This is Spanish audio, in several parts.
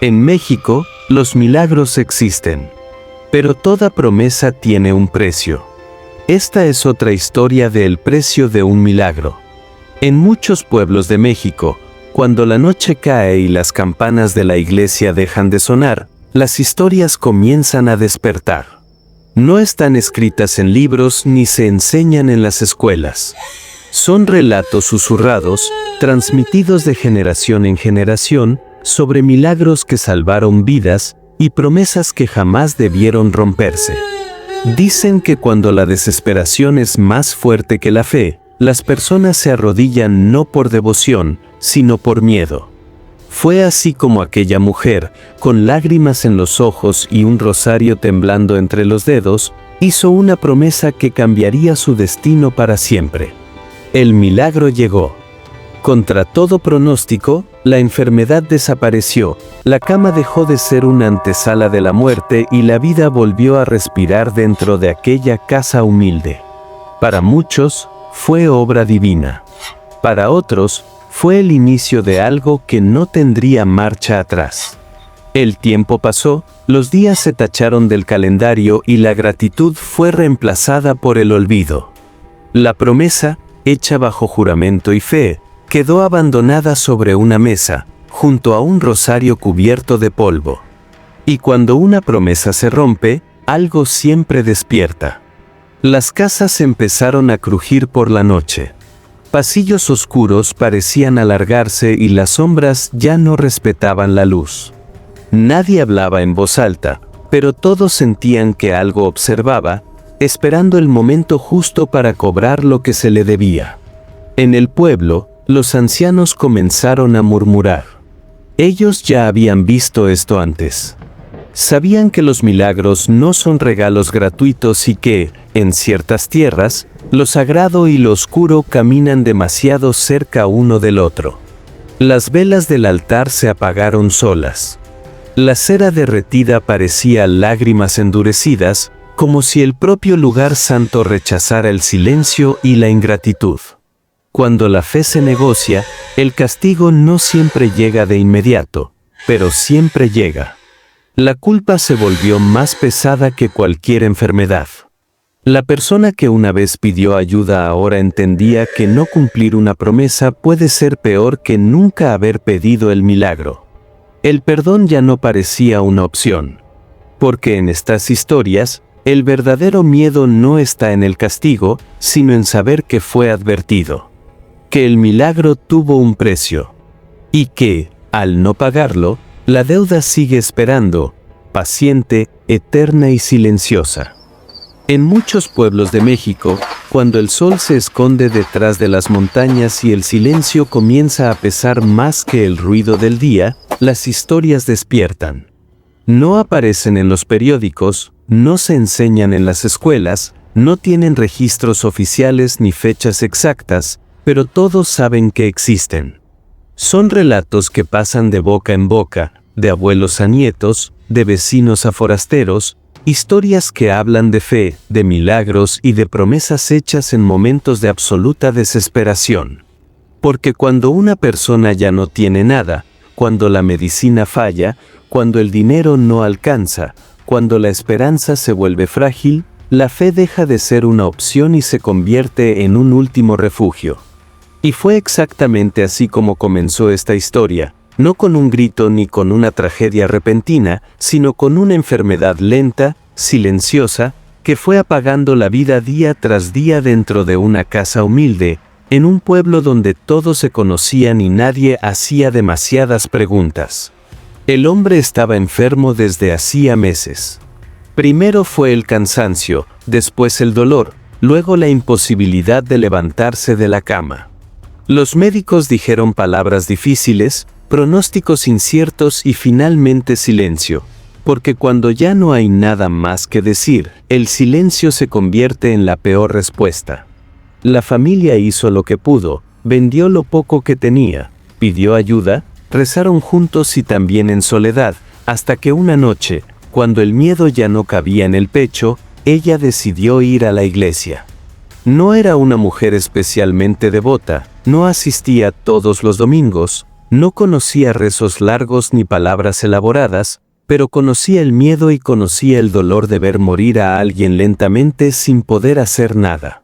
En México, los milagros existen. Pero toda promesa tiene un precio. Esta es otra historia del precio de un milagro. En muchos pueblos de México, cuando la noche cae y las campanas de la iglesia dejan de sonar, las historias comienzan a despertar. No están escritas en libros ni se enseñan en las escuelas. Son relatos susurrados, transmitidos de generación en generación, sobre milagros que salvaron vidas y promesas que jamás debieron romperse. Dicen que cuando la desesperación es más fuerte que la fe, las personas se arrodillan no por devoción, sino por miedo. Fue así como aquella mujer, con lágrimas en los ojos y un rosario temblando entre los dedos, hizo una promesa que cambiaría su destino para siempre. El milagro llegó. Contra todo pronóstico, la enfermedad desapareció, la cama dejó de ser una antesala de la muerte y la vida volvió a respirar dentro de aquella casa humilde. Para muchos, fue obra divina. Para otros, fue el inicio de algo que no tendría marcha atrás. El tiempo pasó, los días se tacharon del calendario y la gratitud fue reemplazada por el olvido. La promesa, hecha bajo juramento y fe, quedó abandonada sobre una mesa, junto a un rosario cubierto de polvo. Y cuando una promesa se rompe, algo siempre despierta. Las casas empezaron a crujir por la noche. Pasillos oscuros parecían alargarse y las sombras ya no respetaban la luz. Nadie hablaba en voz alta, pero todos sentían que algo observaba, esperando el momento justo para cobrar lo que se le debía. En el pueblo, los ancianos comenzaron a murmurar. Ellos ya habían visto esto antes. Sabían que los milagros no son regalos gratuitos y que, en ciertas tierras, lo sagrado y lo oscuro caminan demasiado cerca uno del otro. Las velas del altar se apagaron solas. La cera derretida parecía lágrimas endurecidas, como si el propio lugar santo rechazara el silencio y la ingratitud. Cuando la fe se negocia, el castigo no siempre llega de inmediato, pero siempre llega. La culpa se volvió más pesada que cualquier enfermedad. La persona que una vez pidió ayuda ahora entendía que no cumplir una promesa puede ser peor que nunca haber pedido el milagro. El perdón ya no parecía una opción. Porque en estas historias, el verdadero miedo no está en el castigo, sino en saber que fue advertido. Que el milagro tuvo un precio. Y que, al no pagarlo, la deuda sigue esperando, paciente, eterna y silenciosa. En muchos pueblos de México, cuando el sol se esconde detrás de las montañas y el silencio comienza a pesar más que el ruido del día, las historias despiertan. No aparecen en los periódicos, no se enseñan en las escuelas, no tienen registros oficiales ni fechas exactas, pero todos saben que existen. Son relatos que pasan de boca en boca, de abuelos a nietos, de vecinos a forasteros, historias que hablan de fe, de milagros y de promesas hechas en momentos de absoluta desesperación. Porque cuando una persona ya no tiene nada, cuando la medicina falla, cuando el dinero no alcanza, cuando la esperanza se vuelve frágil, la fe deja de ser una opción y se convierte en un último refugio. Y fue exactamente así como comenzó esta historia, no con un grito ni con una tragedia repentina, sino con una enfermedad lenta, silenciosa, que fue apagando la vida día tras día dentro de una casa humilde, en un pueblo donde todos se conocían y nadie hacía demasiadas preguntas. El hombre estaba enfermo desde hacía meses. Primero fue el cansancio, después el dolor, luego la imposibilidad de levantarse de la cama. Los médicos dijeron palabras difíciles, pronósticos inciertos y finalmente silencio, porque cuando ya no hay nada más que decir, el silencio se convierte en la peor respuesta. La familia hizo lo que pudo, vendió lo poco que tenía, pidió ayuda, rezaron juntos y también en soledad, hasta que una noche, cuando el miedo ya no cabía en el pecho, ella decidió ir a la iglesia. No era una mujer especialmente devota, no asistía todos los domingos, No conocía rezos largos ni palabras elaboradas, pero conocía el miedo y conocía el dolor de ver morir a alguien lentamente sin poder hacer nada.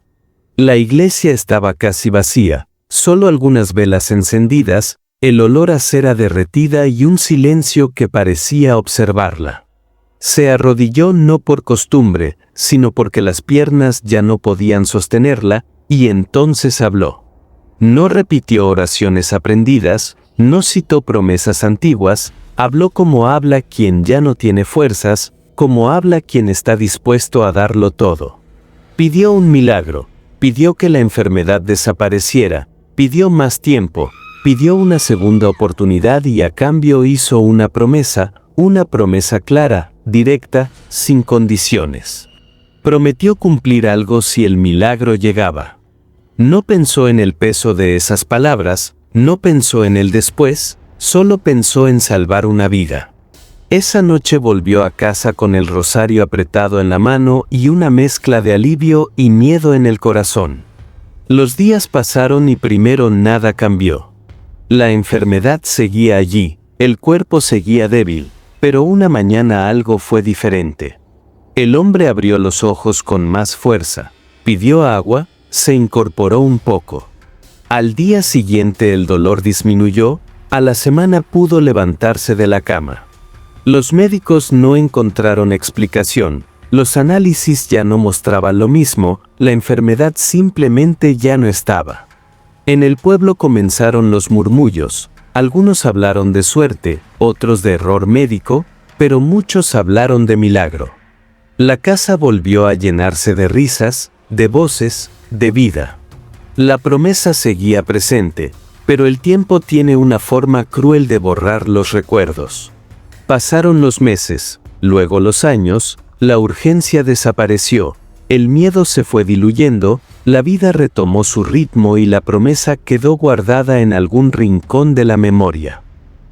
La iglesia estaba casi vacía, solo algunas velas encendidas, el olor a cera derretida y un silencio que parecía observarla. Se arrodilló no por costumbre, sino porque las piernas ya no podían sostenerla, y entonces habló. No repitió oraciones aprendidas, no citó promesas antiguas, habló como habla quien ya no tiene fuerzas, como habla quien está dispuesto a darlo todo. Pidió un milagro, pidió que la enfermedad desapareciera, pidió más tiempo, pidió una segunda oportunidad y a cambio hizo una promesa clara, directa, sin condiciones. Prometió cumplir algo si el milagro llegaba. No pensó en el peso de esas palabras, no pensó en el después, solo pensó en salvar una vida. Esa noche volvió a casa con el rosario apretado en la mano y una mezcla de alivio y miedo en el corazón. Los días pasaron y primero nada cambió. La enfermedad seguía allí, el cuerpo seguía débil, pero una mañana algo fue diferente. El hombre abrió los ojos con más fuerza, pidió agua, se incorporó un poco. Al día siguiente el dolor disminuyó, a la semana pudo levantarse de la cama. Los médicos no encontraron explicación, los análisis ya no mostraban lo mismo, la enfermedad simplemente ya no estaba. En el pueblo comenzaron los murmullos, algunos hablaron de suerte, otros de error médico, pero muchos hablaron de milagro. La casa volvió a llenarse de risas, de voces, de vida. La promesa seguía presente, pero el tiempo tiene una forma cruel de borrar los recuerdos. Pasaron los meses, luego los años, la urgencia desapareció, el miedo se fue diluyendo, la vida retomó su ritmo y la promesa quedó guardada en algún rincón de la memoria.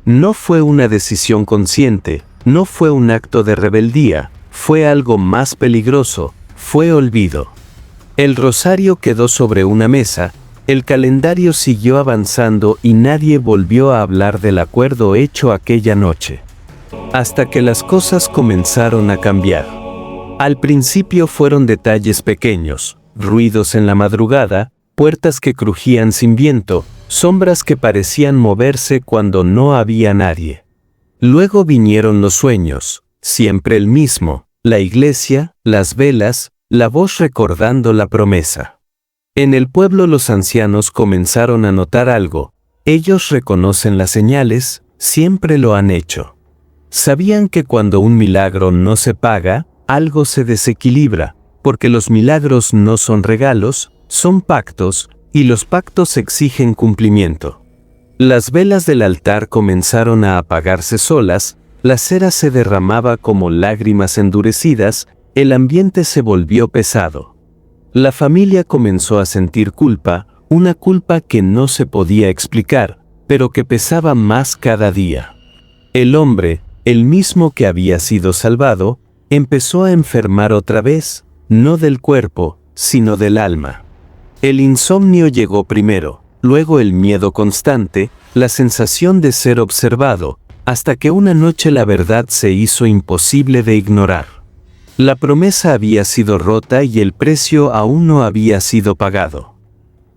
No fue una decisión consciente, no fue un acto de rebeldía, fue algo más peligroso, fue olvido. El rosario quedó sobre una mesa, el calendario siguió avanzando y nadie volvió a hablar del acuerdo hecho aquella noche. Hasta que las cosas comenzaron a cambiar. Al principio fueron detalles pequeños, ruidos en la madrugada, puertas que crujían sin viento, sombras que parecían moverse cuando no había nadie. Luego vinieron los sueños, siempre el mismo, la iglesia, las velas, la voz recordando la promesa. En el pueblo los ancianos comenzaron a notar algo, ellos reconocen las señales, siempre lo han hecho. Sabían que cuando un milagro no se paga, algo se desequilibra, porque los milagros no son regalos, son pactos, y los pactos exigen cumplimiento. Las velas del altar comenzaron a apagarse solas, la cera se derramaba como lágrimas endurecidas, el ambiente se volvió pesado. La familia comenzó a sentir culpa, una culpa que no se podía explicar, pero que pesaba más cada día. El hombre, el mismo que había sido salvado, empezó a enfermar otra vez, no del cuerpo, sino del alma. El insomnio llegó primero, luego el miedo constante, la sensación de ser observado, hasta que una noche la verdad se hizo imposible de ignorar. La promesa había sido rota y el precio aún no había sido pagado.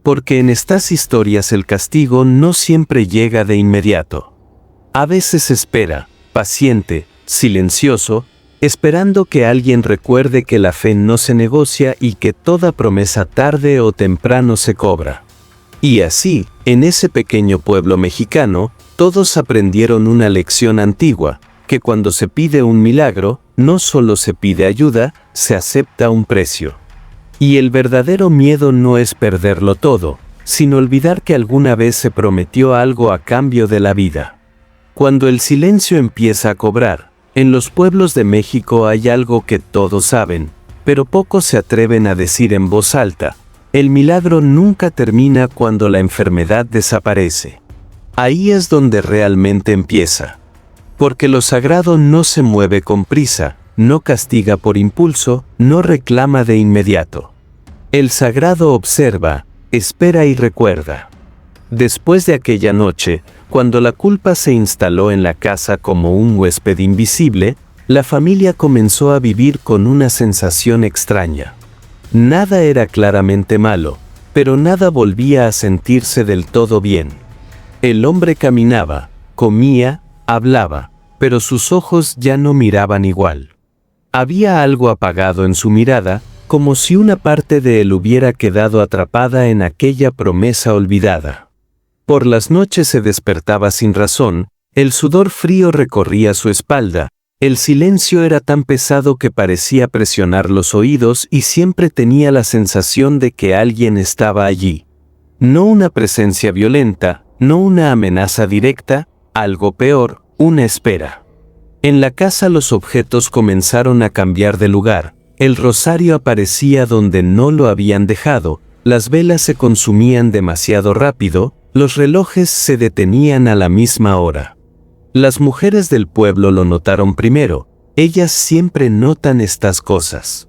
Porque en estas historias el castigo no siempre llega de inmediato. A veces espera, paciente, silencioso, esperando que alguien recuerde que la fe no se negocia y que toda promesa tarde o temprano se cobra. Y así, en ese pequeño pueblo mexicano, todos aprendieron una lección antigua, que cuando se pide un milagro, no solo se pide ayuda, se acepta un precio. Y el verdadero miedo no es perderlo todo, sino olvidar que alguna vez se prometió algo a cambio de la vida. Cuando el silencio empieza a cobrar, en los pueblos de México hay algo que todos saben, pero pocos se atreven a decir en voz alta: el milagro nunca termina cuando la enfermedad desaparece. Ahí es donde realmente empieza. Porque lo sagrado no se mueve con prisa, no castiga por impulso, no reclama de inmediato. El sagrado observa, espera y recuerda. Después de aquella noche, Cuando la culpa se instaló en la casa como un huésped invisible, la familia comenzó a vivir con una sensación extraña. Nada era claramente malo, pero nada volvía a sentirse del todo bien. El hombre caminaba, comía, hablaba, pero sus ojos ya no miraban igual. Había algo apagado en su mirada, como si una parte de él hubiera quedado atrapada en aquella promesa olvidada. Por las noches se despertaba sin razón, el sudor frío recorría su espalda, el silencio era tan pesado que parecía presionar los oídos y siempre tenía la sensación de que alguien estaba allí. No una presencia violenta, no una amenaza directa, algo peor, una espera. En la casa los objetos comenzaron a cambiar de lugar, el rosario aparecía donde no lo habían dejado, las velas se consumían demasiado rápido, los relojes se detenían a la misma hora. Las mujeres del pueblo lo notaron primero, ellas siempre notan estas cosas.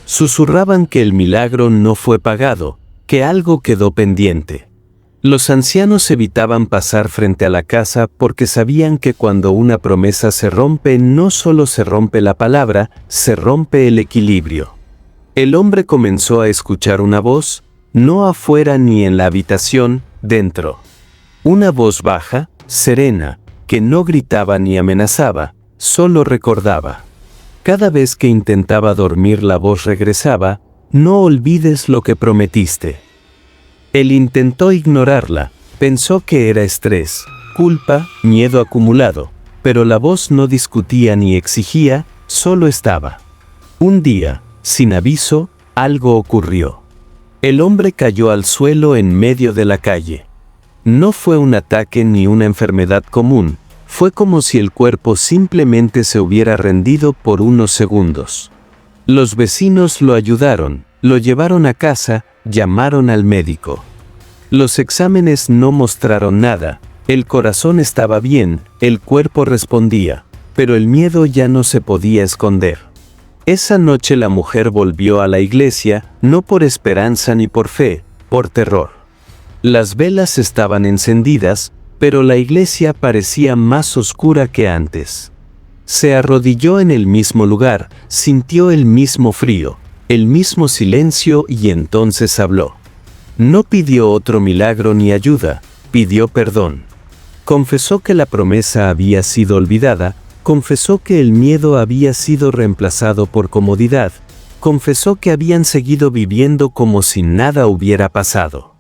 Susurraban que el milagro no fue pagado, que algo quedó pendiente. Los ancianos evitaban pasar frente a la casa porque sabían que cuando una promesa se rompe no solo se rompe la palabra, se rompe el equilibrio. El hombre comenzó a escuchar una voz, no afuera ni en la habitación, dentro. Una voz baja, serena, que no gritaba ni amenazaba, solo recordaba. Cada vez que intentaba dormir la voz regresaba, no olvides lo que prometiste. Él intentó ignorarla, pensó que era estrés, culpa, miedo acumulado, pero la voz no discutía ni exigía, solo estaba. Un día, sin aviso, algo ocurrió. El hombre cayó al suelo en medio de la calle. No fue un ataque ni una enfermedad común, fue como si el cuerpo simplemente se hubiera rendido por unos segundos. Los vecinos lo ayudaron, lo llevaron a casa, llamaron al médico. Los exámenes no mostraron nada, el corazón estaba bien, el cuerpo respondía, pero el miedo ya no se podía esconder. Esa noche la mujer volvió a la iglesia, no por esperanza ni por fe, por terror. Las velas estaban encendidas, pero la iglesia parecía más oscura que antes. Se arrodilló en el mismo lugar, sintió el mismo frío, el mismo silencio y entonces habló. No pidió otro milagro ni ayuda, pidió perdón. Confesó que la promesa había sido olvidada, confesó que el miedo había sido reemplazado por comodidad, confesó que habían seguido viviendo como si nada hubiera pasado.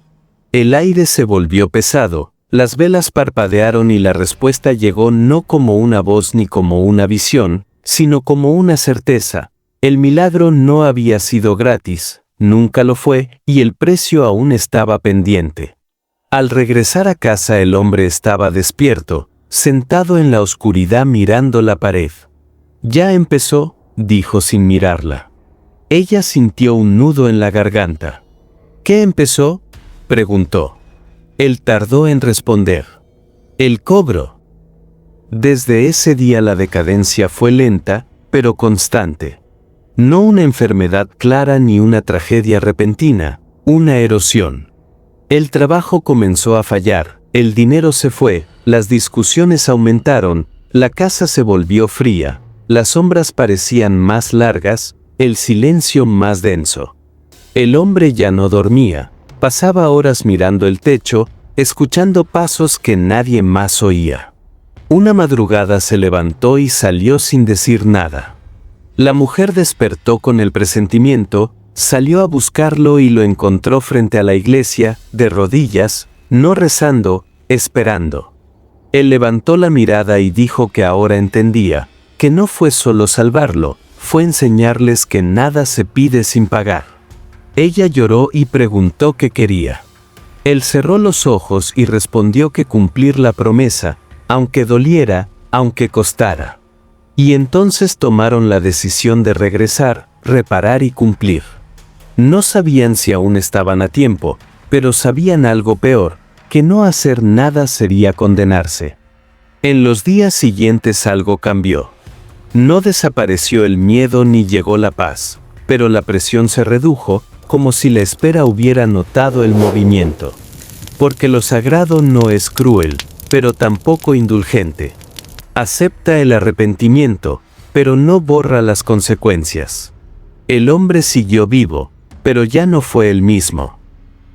El aire se volvió pesado, las velas parpadearon y la respuesta llegó no como una voz ni como una visión, sino como una certeza. El milagro no había sido gratis, nunca lo fue, y el precio aún estaba pendiente. Al regresar a casa el hombre estaba despierto, sentado en la oscuridad mirando la pared. «Ya empezó», dijo sin mirarla. Ella sintió un nudo en la garganta. «¿Qué empezó?», preguntó. Él tardó en responder. «El cobro». Desde ese día la decadencia fue lenta, pero constante. No una enfermedad clara ni una tragedia repentina, una erosión. El trabajo comenzó a fallar, el dinero se fue, las discusiones aumentaron, la casa se volvió fría, las sombras parecían más largas, el silencio más denso. El hombre ya no dormía, pasaba horas mirando el techo, escuchando pasos que nadie más oía. Una madrugada se levantó y salió sin decir nada. La mujer despertó con el presentimiento, salió a buscarlo y lo encontró frente a la iglesia, de rodillas, no rezando, esperando. Él levantó la mirada y dijo que ahora entendía, que no fue solo salvarlo, fue enseñarles que nada se pide sin pagar. Ella lloró y preguntó qué quería. Él cerró los ojos y respondió que cumplir la promesa, aunque doliera, aunque costara. Y entonces tomaron la decisión de regresar, reparar y cumplir. No sabían si aún estaban a tiempo, pero sabían algo peor, que no hacer nada sería condenarse. En los días siguientes algo cambió. No desapareció el miedo ni llegó la paz, pero la presión se redujo, como si la espera hubiera notado el movimiento. Porque lo sagrado no es cruel, pero tampoco indulgente. Acepta el arrepentimiento, pero no borra las consecuencias. El hombre siguió vivo, pero ya no fue el mismo.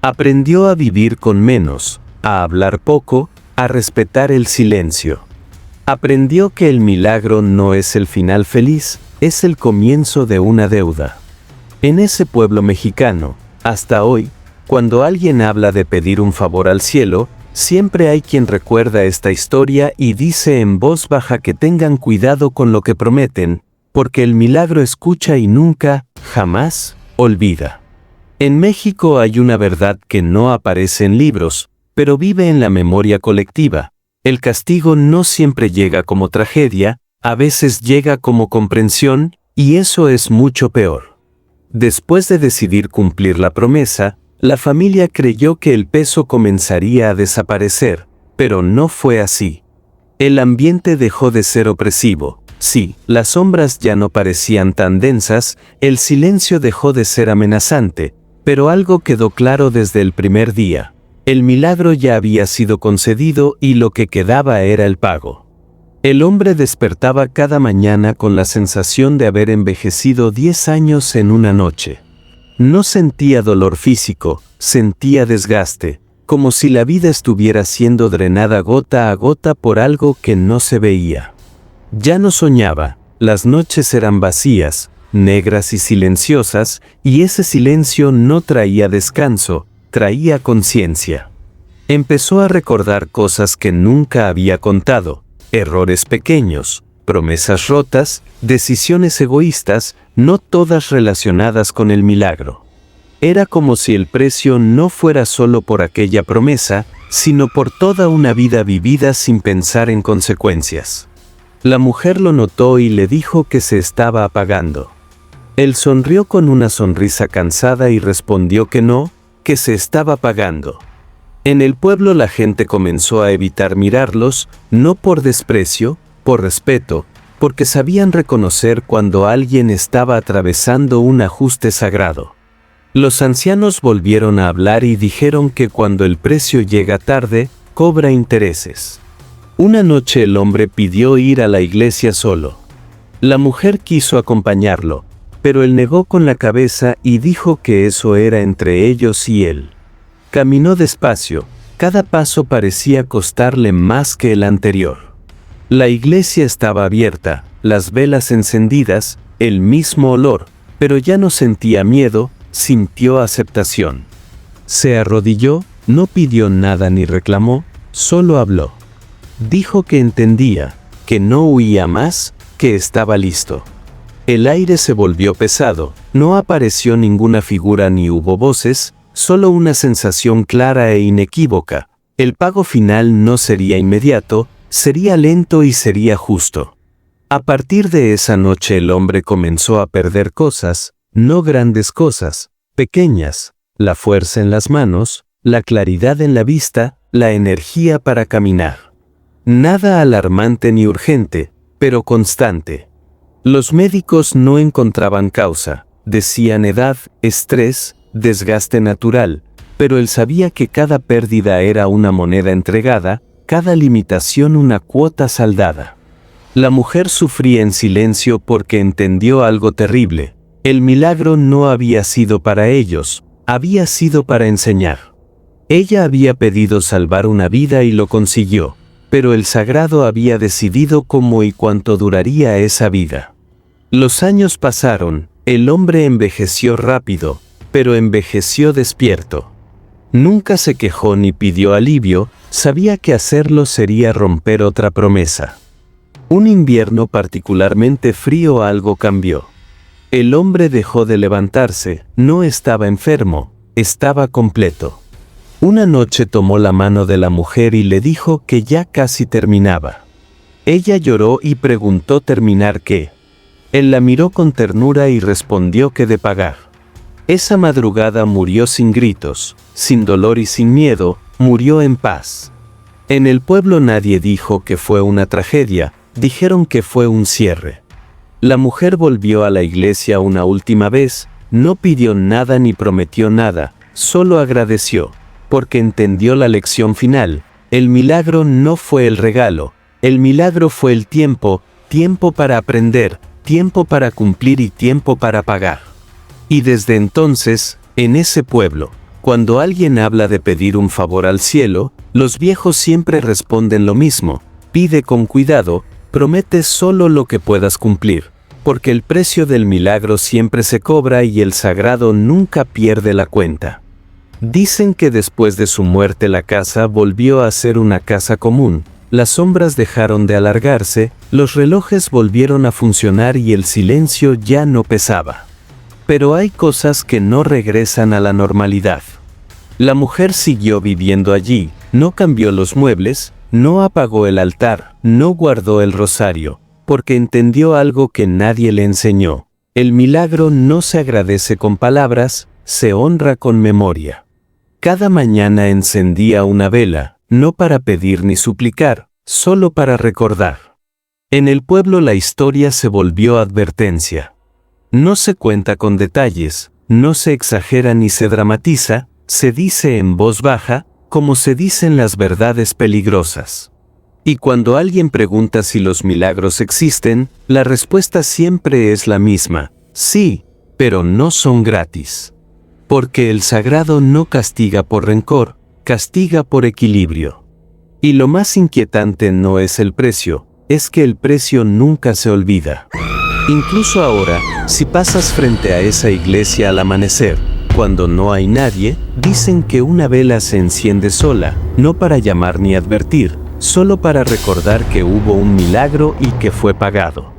Aprendió a vivir con menos, a hablar poco, a respetar el silencio. Aprendió que el milagro no es el final feliz, es el comienzo de una deuda. En ese pueblo mexicano, hasta hoy, cuando alguien habla de pedir un favor al cielo, siempre hay quien recuerda esta historia y dice en voz baja que tengan cuidado con lo que prometen, porque el milagro escucha y nunca, jamás, olvida. En México hay una verdad que no aparece en libros, pero vive en la memoria colectiva. El castigo no siempre llega como tragedia, a veces llega como comprensión, y eso es mucho peor. Después de decidir cumplir la promesa, la familia creyó que el peso comenzaría a desaparecer, pero no fue así. El ambiente dejó de ser opresivo. Sí, las sombras ya no parecían tan densas, el silencio dejó de ser amenazante, pero algo quedó claro desde el primer día. El milagro ya había sido concedido y lo que quedaba era el pago. El hombre despertaba cada mañana con la sensación de haber envejecido 10 años en una noche. No sentía dolor físico, sentía desgaste, como si la vida estuviera siendo drenada gota a gota por algo que no se veía. Ya no soñaba, las noches eran vacías, negras y silenciosas, y ese silencio no traía descanso, traía conciencia. Empezó a recordar cosas que nunca había contado, errores pequeños, promesas rotas, decisiones egoístas, no todas relacionadas con el milagro. Era como si el precio no fuera solo por aquella promesa, sino por toda una vida vivida sin pensar en consecuencias. La mujer lo notó y le dijo que se estaba apagando. Él sonrió con una sonrisa cansada y respondió que no, que se estaba apagando. En el pueblo la gente comenzó a evitar mirarlos, no por desprecio, por respeto, porque sabían reconocer cuando alguien estaba atravesando un ajuste sagrado. Los ancianos volvieron a hablar y dijeron que cuando el precio llega tarde, cobra intereses. Una noche el hombre pidió ir a la iglesia solo. La mujer quiso acompañarlo, pero él negó con la cabeza y dijo que eso era entre ellos y él. Caminó despacio, cada paso parecía costarle más que el anterior. La iglesia estaba abierta, las velas encendidas, el mismo olor, pero ya no sentía miedo, sintió aceptación. Se arrodilló, no pidió nada ni reclamó, solo habló. Dijo que entendía, que no huía más, que estaba listo. El aire se volvió pesado, no apareció ninguna figura ni hubo voces, solo una sensación clara e inequívoca. El pago final no sería inmediato, sería lento y sería justo. A partir de esa noche el hombre comenzó a perder cosas, no grandes cosas, pequeñas, la fuerza en las manos, la claridad en la vista, la energía para caminar. Nada alarmante ni urgente, pero constante. Los médicos no encontraban causa, decían edad, estrés, desgaste natural, pero él sabía que cada pérdida era una moneda entregada, cada limitación una cuota saldada. La mujer sufría en silencio porque entendió algo terrible. El milagro no había sido para ellos, había sido para enseñar. Ella había pedido salvar una vida y lo consiguió, pero el sagrado había decidido cómo y cuánto duraría esa vida. Los años pasaron, el hombre envejeció rápido, pero envejeció despierto. Nunca se quejó ni pidió alivio, sabía que hacerlo sería romper otra promesa. Un invierno particularmente frío algo cambió. El hombre dejó de levantarse, no estaba enfermo, estaba completo. Una noche tomó la mano de la mujer y le dijo que ya casi terminaba. Ella lloró y preguntó terminar qué. Él la miró con ternura y respondió que de pagar. Esa madrugada murió sin gritos, sin dolor y sin miedo, murió en paz. En el pueblo nadie dijo que fue una tragedia, dijeron que fue un cierre. La mujer volvió a la iglesia una última vez, no pidió nada ni prometió nada, solo agradeció, porque entendió la lección final, El milagro no fue el regalo, el milagro fue el tiempo, tiempo para aprender, tiempo para cumplir y tiempo para pagar. Y desde entonces, en ese pueblo, cuando alguien habla de pedir un favor al cielo, los viejos siempre responden lo mismo: pide con cuidado, promete solo lo que puedas cumplir, porque el precio del milagro siempre se cobra y el sagrado nunca pierde la cuenta. Dicen que después de su muerte la casa volvió a ser una casa común, las sombras dejaron de alargarse, los relojes volvieron a funcionar y el silencio ya no pesaba. Pero hay cosas que no regresan a la normalidad. La mujer siguió viviendo allí, no cambió los muebles, no apagó el altar, no guardó el rosario, porque entendió algo que nadie le enseñó: el milagro no se agradece con palabras, se honra con memoria. Cada mañana encendía una vela, no para pedir ni suplicar, solo para recordar. En el pueblo la historia se volvió advertencia. No se cuenta con detalles, no se exagera ni se dramatiza, se dice en voz baja, como se dicen las verdades peligrosas. Y cuando alguien pregunta si los milagros existen, la respuesta siempre es la misma: sí, pero no son gratis. Porque el sagrado no castiga por rencor, castiga por equilibrio. Y lo más inquietante no es el precio, es que el precio nunca se olvida. Incluso ahora, si pasas frente a esa iglesia al amanecer, cuando no hay nadie, dicen que una vela se enciende sola, no para llamar ni advertir, solo para recordar que hubo un milagro y que fue pagado.